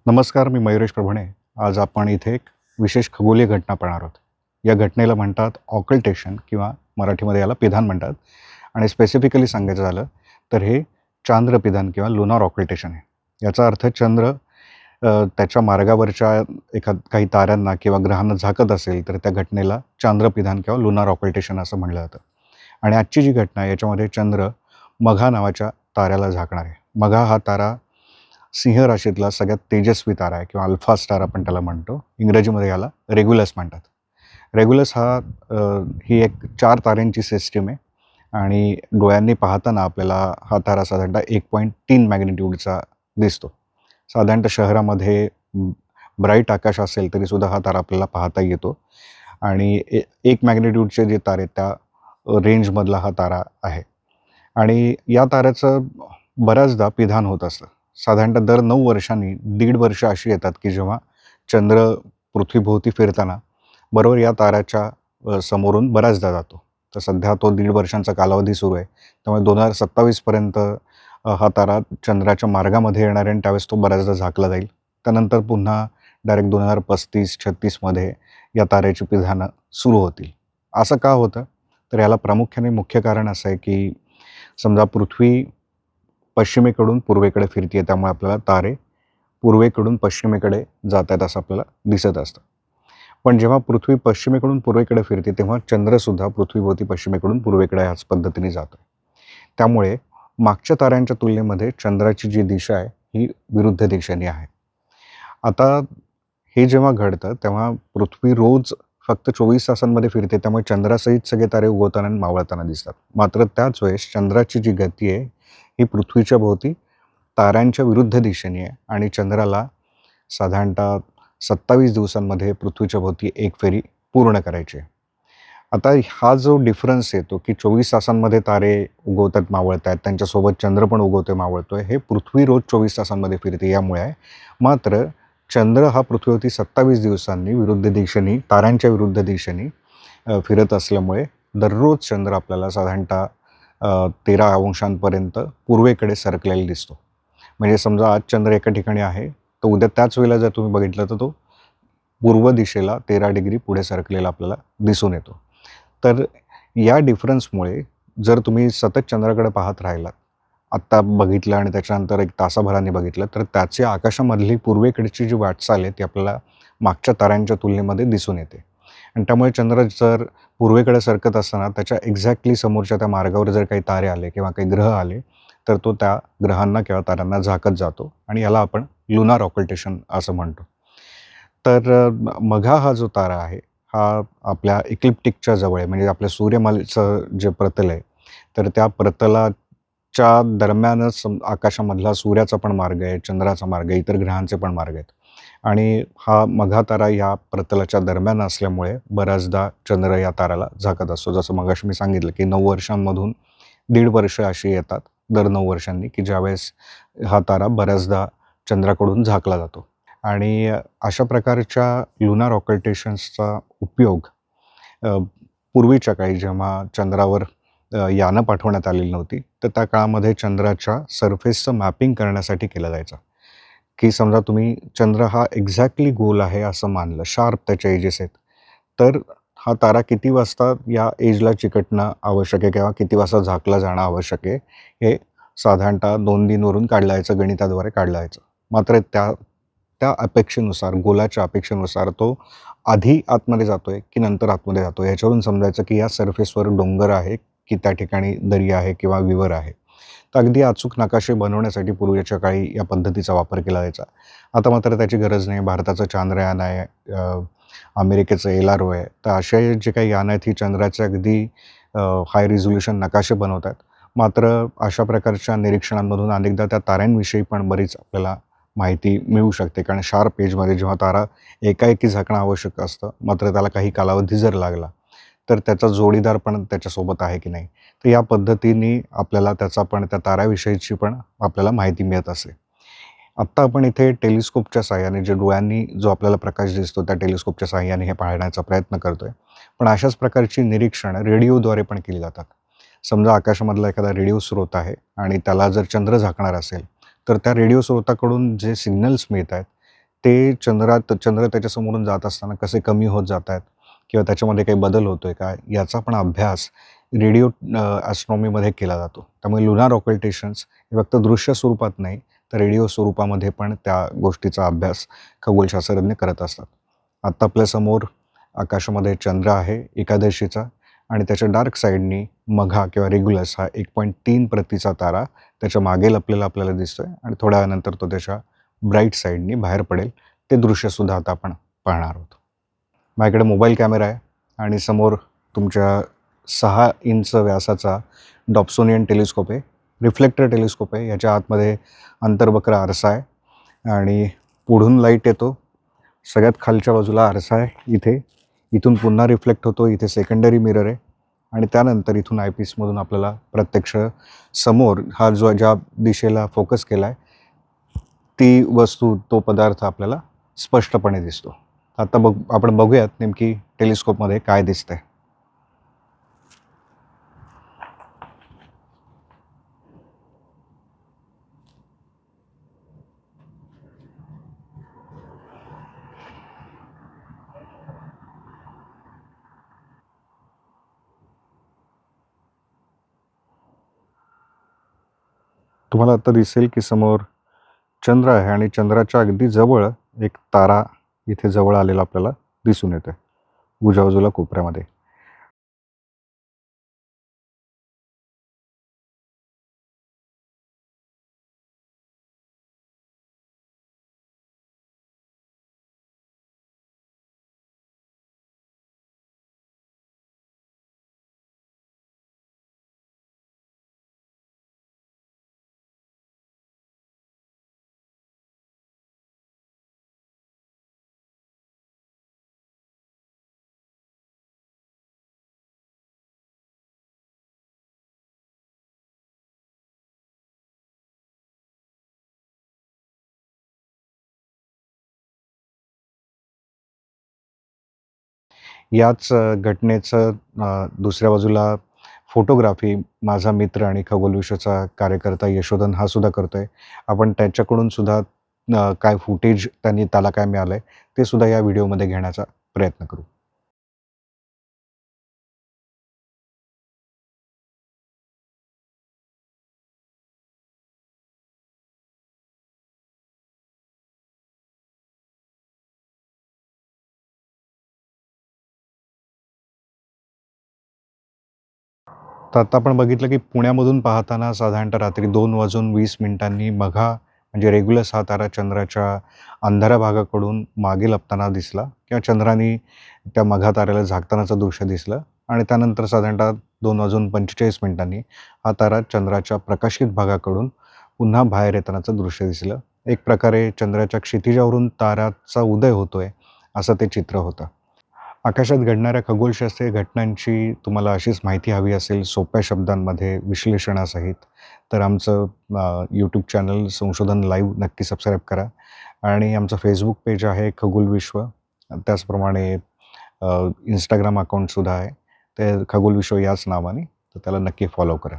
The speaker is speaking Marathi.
नमस्कार, मी मयुरेश प्रभुणे. आज आपण इथे एक विशेष खगोलीय घटना पाहणार आहोत. या घटनेला म्हणतात ऑकल्टेशन किंवा मराठीमध्ये याला पिधान म्हणतात आणि स्पेसिफिकली सांगायचं झालं तर हे चांद्रपिधान किंवा लुनार ऑकल्टेशन आहे. याचा अर्थ चंद्र त्याच्या मार्गावरच्या काही ताऱ्यांना किंवा ग्रहांना झाकत असेल तर त्या घटनेला चांद्रपिधान किंवा लुनार ऑकल्टेशन असं म्हणलं जातं. आणि आजची जी घटना आहे याच्यामध्ये चंद्र मघा नावाच्या ताऱ्याला झाकणार आहे. मघा हा तारा सिंह राशीतला सगळ्यात तेजस्वी तारा आहे किंवा अल्फा स्टार आपण त्याला म्हणतो. इंग्रजीमध्ये याला रेग्युलस म्हणतात. रेग्युलस ही एक 4 ताऱ्यांची सिस्टीम आहे आणि डोळ्यांनी पाहताना आपल्याला हा तारा साधारणतः 1.3 मॅग्निट्यूडचा दिसतो. साधारणतः शहरामध्ये ब्राईट आकाश असेल तरीसुद्धा हा तारा आपल्याला पाहता येतो आणि 1 मॅग्निट्यूडचे जे तारे त्या रेंजमधला हा तारा आहे. आणि या ताऱ्याचं बऱ्याचदा पिधान होत असतं. साधारणतः दर 9 वर्षांनी 1.5 वर्ष अशी येतात की जेव्हा चंद्र पृथ्वीभोवती फिरताना बरोबर या ताऱ्याच्या समोरून बऱ्याचदा जातो. तर सध्या तो 1.5 वर्षांचा कालावधी सुरू आहे. त्यामुळे 2027 पर्यंत हा तारा चंद्राच्या मार्गामध्ये येणार आहे आणि त्यावेळेस तो बऱ्याचदा झाकला जाईल. त्यानंतर पुन्हा डायरेक्ट 2035-36 मध्ये या ताऱ्याची पिधानं सुरू होतील. असं का होतं? तर याला प्रामुख्याने मुख्य कारण असं आहे की समजा पृथ्वी पश्चिमेकडून पूर्वेकडे फिरते आहे, त्यामुळे आपल्याला तारे पूर्वेकडून पश्चिमेकडे जात आहेत असं आपल्याला दिसत असतं. पण जेव्हा पृथ्वी पश्चिमेकडून पूर्वेकडे फिरते तेव्हा चंद्रसुद्धा पृथ्वीभोवती पश्चिमेकडून पूर्वेकडे ह्याच पद्धतीने जातो. त्यामुळे मागच्या ताऱ्यांच्या तुलनेमध्ये चंद्राची जी दिशा आहे ही विरुद्ध दिशेने आहे. आता हे जेव्हा घडतं तेव्हा पृथ्वी रोज फक्त 24 तासांमध्ये फिरते, त्यामुळे चंद्रासहित सगळे तारे उगवताना आणि मावळताना दिसतात. मात्र त्याच वेळेस चंद्राची जी गती आहे ही पृथ्वीच्या भोवती ताऱ्यांच्या विरुद्ध दिशेने आहे आणि चंद्राला साधारणतः 27 दिवसांमध्ये पृथ्वीच्या भोवती एक फेरी पूर्ण करायची आहे. आता हा जो डिफरन्स येतो की 24 तासांमध्ये तारे उगवतात, मावळत आहेत, त्यांच्यासोबत चंद्र पण उगवतोय, मावळतोय, हे पृथ्वी रोज 24 तासांमध्ये फिरते यामुळे आहे. मात्र चंद्र हा पृथ्वीवरती 27 दिवसांनी विरुद्ध दिशेने, ताऱ्यांच्या विरुद्ध दिशेने फिरत असल्यामुळे दररोज चंद्र आपल्याला साधारणतः 13 अंशांपर्यंत पूर्वेकडे सरकलेला दिसतो. म्हणजे समजा आज चंद्र एका ठिकाणी आहे, तर उद्या त्याच वेळेला जर तुम्ही बघितलं तर तो पूर्व दिशेला 13 डिग्री पुढे सरकलेला आपल्याला दिसून येतो. तर या डिफरन्समुळे जर तुम्ही सतत चंद्राकडे पाहत राहिलात, आत्ता बघितलं आणि त्याच्यानंतर एक तासाभराने बघितलं, तर त्याची आकाशामधली पूर्वेकडची जी वाटचाल आहे ती आपल्याला मागच्या ताऱ्यांच्या तुलनेमध्ये दिसून येते. आणि त्यामुळे चंद्र जर पूर्वेकडे सरकत असताना त्याच्या एक्झॅक्टली समोरच्या त्या मार्गावर जर काही तारे आले किंवा काही ग्रह आले, तर तो त्या ग्रहांना किंवा ताऱ्यांना झाकत जातो आणि याला आपण लुनार ऑकल्टेशन असं म्हणतो. तर मघा हा जो तारा आहे, हा आपल्या इक्लिप्टिकच्या जवळ आहे. म्हणजे आपल्या सूर्यमालेचं जे प्रतल आहे, तर त्या प्रतलाच्या दरम्यानच आकाशामधला सूर्याचा पण मार्ग आहे, चंद्राचा मार्ग आहे, इतर ग्रहांचे पण मार्ग आहेत. आणि हा मघा तारा या प्रतलाच्या दरम्यान असल्यामुळे बऱ्याचदा चंद्र या ताऱ्याला झाकत असतो. जसं मगाशी मी सांगितलं की 9 वर्षांमधून 1.5 वर्ष अशी येतात दर 9 वर्षांनी, की ज्यावेळेस हा तारा बऱ्याचदा चंद्राकडून झाकला जातो. आणि अशा प्रकारच्या लुनार ऑकल्टेशन्सचा उपयोग अ, पूर्वीच्या काळी जेव्हा चंद्रावर यानं पाठवण्यात आलेली नव्हती, तर त्या काळामध्ये चंद्राच्या सरफेसचं मॅपिंग करण्यासाठी केलं जायचं. की समजा तुम्ही चंद्र हा एक्झॅक्टली गोल आहे असं मानलं, शार्प त्याच्या एजेस आहेत, तर हा तारा किती वाजता या एजला चिकटणं आवश्यक आहे किंवा किती वाजता झाकला जाणं आवश्यक आहे, हे साधारणतः 2 दिनवरून काढलं जायचं, गणिताद्वारे काढलं जायचं. मात्र त्या त्या अपेक्षेनुसार, गोलाच्या अपेक्षेनुसार तो आधी आतमध्ये जातोय की नंतर आतमध्ये जातोय, याच्यावरून समजायचं की या सरफेसवर डोंगर आहे की त्या ठिकाणी दरी आहे किंवा विवर आहे. तर अगदी अचूक नकाशे बनवण्यासाठी पूर्वीच्या काळी या पद्धतीचा वापर केला जायचा. आता मात्र त्याची गरज नाही. भारताचं चांद्रयान आहे, अमेरिकेचं LRO आहे. तर असे जे काही यानं आहेत ही चंद्राचे अगदी हाय रिझोल्यूशन नकाशे बनवत आहेत. मात्र अशा प्रकारच्या निरीक्षणांमधून अनेकदा त्या ताऱ्यांविषयी पण बरीच आपल्याला माहिती मिळू शकते. कारण शार्प एजमध्ये जेव्हा तारा एकाएकी झाकणं आवश्यक असतं, मात्र त्याला काही कालावधी जर लागला, तर त्याचा जोडीदार पण त्याच्यासोबत आहे की नाही. तर या पद्धतीने आपल्याला त्याचा पण त्या ताऱ्याविषयीची पण आपल्याला माहिती मिळत असते. आत्ता आपण इथे टेलिस्कोपच्या साहाय्याने जे डोळ्यांनी जो आपल्याला प्रकाश दिसतो त्या टेलिस्कोपच्या साहाय्याने हे पाहण्याचा प्रयत्न करतोय. पण अशाच प्रकारची निरीक्षणं रेडिओद्वारे पण केली जातात. समजा आकाशामधला एखादा रेडिओ स्रोत आहे आणि त्याला जर चंद्र झाकणार असेल, तर त्या रेडिओ स्रोताकडून जे सिग्नल्स मिळत आहेत, ते चंद्र त्याच्यासमोरून जात असताना कसे कमी होत जात आहेत किंवा त्याच्यामध्ये काही बदल होतो आहे का, याचा पण अभ्यास रेडिओ ॲस्ट्रॉनॉमीमध्ये केला जातो. त्यामुळे लुनार ऑकल्टेशन्स हे फक्त दृश्य स्वरूपात नाही, तर रेडिओ स्वरूपामध्ये पण त्या गोष्टीचा अभ्यास खगोलशास्त्रज्ञ करत असतात. आत्ता आपल्यासमोर आकाशामध्ये चंद्र आहे एकादशीचा, आणि त्याच्या डार्क साईडनी मघा किंवा रेग्युलस हा 1.3 प्रतीचा तारा त्याच्या मागे लपलेला आपल्याला दिसतोय, आणि थोड्या वेळानंतर तो त्याच्या ब्राईट साईडनी बाहेर पडेल. ते दृश्यसुद्धा आता आपण पाहणार आहोत. माझ्याकडे मोबाईल कॅमेरा आहे आणि समोर तुमच्या 6 इंच व्यासाचा डॉप्सोनियन टेलिस्कोप आहे. रिफ्लेक्टर टेलिस्कोप आहे. याच्या आतमध्ये अंतर्वक्र आरसा आहे आणि पुढून लाईट येतो. सगळ्यात खालच्या बाजूला आरसा आहे इथे. इथून पुन्हा रिफ्लेक्ट होतो. इथे सेकंडरी मिरर आहे आणि त्यानंतर इथून आयपीसमधून आपल्याला प्रत्यक्ष समोर हा जो ज्या दिशेला फोकस केला आहे ती वस्तू, तो पदार्थ आपल्याला स्पष्टपणे दिसतो. आता आपण बघूयात नेमकी टेलिस्कोपमध्ये काय दिसतंय. तुम्हाला आता दिसेल की समोर चंद्र आहे आणि चंद्राच्या अगदी जवळ एक तारा इथे जवळ आलेला आपल्याला दिसून येतोय उजव्या बाजूला कोपऱ्यामध्ये. याच घटनेचं दुसऱ्या बाजूला फोटोग्राफी माझा मित्र आणि खगोलविश्वाचा कार्यकर्ता यशोधन हा सुद्धा करतोय. आपण त्याच्याकडून सुद्धा काय फुटेज त्याला काय मिळालंय ते सुद्धा या व्हिडिओमध्ये घेण्याचा प्रयत्न करू. तर आता आपण बघितलं की पुण्यामधून पाहताना साधारणतः रात्री 2:20 मघा म्हणजे रेग्युलस हा तारा चंद्राच्या अंधाऱ्या भागाकडून मागे लपताना दिसला किंवा चंद्राने त्या मघा ताऱ्याला झाकतानाचं दृश्य दिसलं, आणि त्यानंतर साधारणतः 2:45 हा तारा चंद्राच्या प्रकाशित भागाकडून पुन्हा बाहेर येतानाचं दृश्य दिसलं. एक प्रकारे चंद्राच्या क्षितिजावरून ताऱ्याचा उदय होतोय असं ते चित्र होतं. आकाशात घडणाऱ्या खगोलशास्त्रीय घटनांची तुम्हाला अशीच माहिती हवी असेल सोप्या शब्दांमध्ये विश्लेषणासहित, तर आमचं यूट्यूब चॅनल संशोधन लाईव्ह नक्की सबस्क्राईब करा, आणि आमचं फेसबुक पेज आहे खगोल विश्व. त्याचप्रमाणे इंस्टाग्राम अकाउंटसुद्धा आहे, ते खगोल विश्व याच नावाने, तर त्याला नक्की फॉलो करा.